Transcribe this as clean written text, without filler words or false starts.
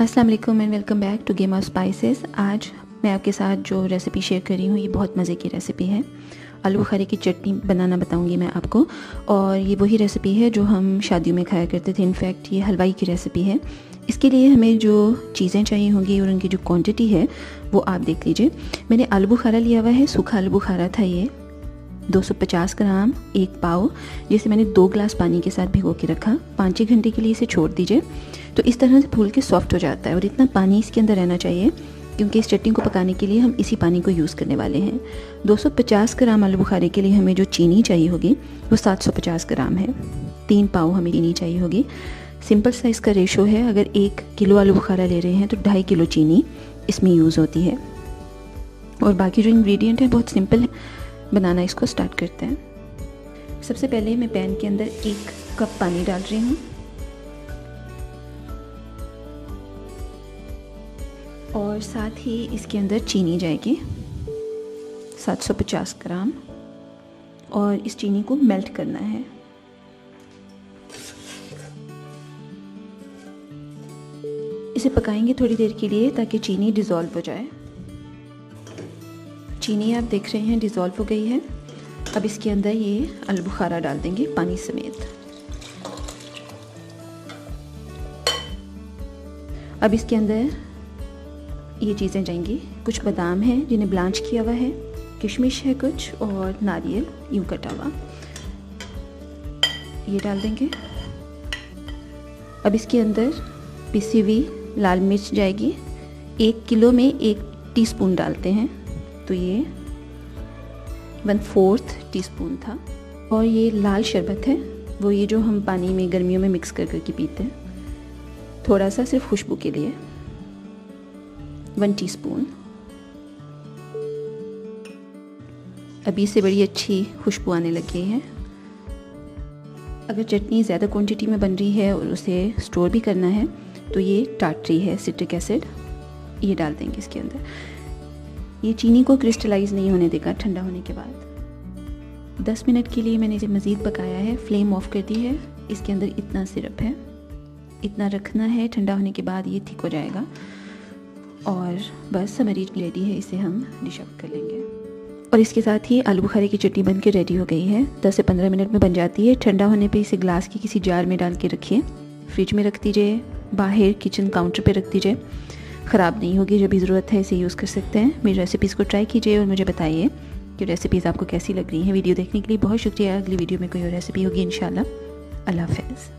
अस्सलाम वालेकुम and welcome back to game of spices. आज मैं आपके साथ जो रेसिपी शेयर कर रही हूँ ये बहुत मज़े की रेसिपी है। आलू बुखारे की चटनी बनाना बताऊँगी मैं आपको, और ये वही रेसिपी है जो हम शादियों में खाया करते थे। इनफैक्ट ये हलवाई की रेसिपी है। इसके लिए हमें जो चीज़ें चाहिए होंगी और उनकी जो क्वांटिटी है वो आप देख लीजिए। मैंने आलू बुखारा लिया हुआ है, सूखा आलू बुखारा था ये 250 ग्राम, एक पाव, जिसे मैंने 2 ग्लास पानी के साथ भिगो के रखा। 5-6 घंटे के लिए इसे छोड़ दीजिए तो इस तरह से फूल के सॉफ्ट हो जाता है। और इतना पानी इसके अंदर रहना चाहिए क्योंकि इस चटनी को पकाने के लिए हम इसी पानी को यूज़ करने वाले हैं। 250 ग्राम आलू बुखारे के लिए हमें जो चीनी चाहिए होगी वो 750 ग्राम है। 3 पाव हमें चीनी चाहिए होगी। सिंपल साइज़ का रेशो है। अगर 1 किलो आलू बुखारा ले रहे हैं तो 2.5 किलो चीनी इसमें यूज़ होती है। और बाकी जो इंग्रेडिएंट है बहुत सिंपल है। बनाना इसको स्टार्ट करते हैं। सबसे पहले मैं पैन के अंदर 1 कप पानी डाल रही हूँ और साथ ही इसके अंदर चीनी जाएगी 750 ग्राम, और इस चीनी को मेल्ट करना है। इसे पकाएंगे थोड़ी देर के लिए ताकि चीनी डिज़ोल्व हो जाए। चीनी आप देख रहे हैं डिज़ोल्व हो गई है। अब इसके अंदर ये आलू बुखारा डाल देंगे पानी समेत। अब इसके अंदर ये चीज़ें जाएंगी। कुछ बादाम है जिन्हें ब्लांच किया हुआ है, किशमिश है कुछ, और नारियल यूं कटा हुआ, ये डाल देंगे। अब इसके अंदर पिसी हुई लाल मिर्च जाएगी। 1 किलो में 1 टीस्पून डालते हैं तो ये 1/4 टीस्पून था। और ये लाल शरबत है, वो ये जो हम पानी में गर्मियों में मिक्स कर करके पीते हैं, थोड़ा सा सिर्फ खुशबू के लिए 1 टीस्पून। अभी से बड़ी अच्छी खुशबू आने लग गई है। अगर चटनी ज़्यादा क्वांटिटी में बन रही है और उसे स्टोर भी करना है तो ये टाटरी है, सिट्रिक एसिड, ये डाल देंगे इसके अंदर। ये चीनी को क्रिस्टलाइज नहीं होने देगा ठंडा होने के बाद। 10 मिनट के लिए मैंने इसे मज़ीद पकाया है। फ्लेम ऑफ कर दी है। इसके अंदर इतना सिरप है, इतना रखना है। ठंडा होने के बाद ये थिक हो जाएगा और बस हमारी रेडी है। इसे हम डिश आउट कर लेंगे। और इसके साथ ही आलू बुखारे की चटनी बन के रेडी हो गई है। 10 से 15 मिनट में बन जाती है। ठंडा होने पे इसे ग्लास की किसी जार में डाल के रखिए, फ्रिज में रख दीजिए, बाहर किचन काउंटर पे रख दीजिए। ख़राब नहीं होगी। जब भी ज़रूरत है इसे यूज़ कर सकते हैं। मेरी रेसिपीज़ को ट्राई कीजिए और मुझे बताइए कि रेसिपीज़ आपको कैसी लग रही हैं। वीडियो देखने के लिए बहुत शुक्रिया। अगली वीडियो में कोई और रेसिपी होगी इंशाल्लाह। अल्लाह हाफ़िज़।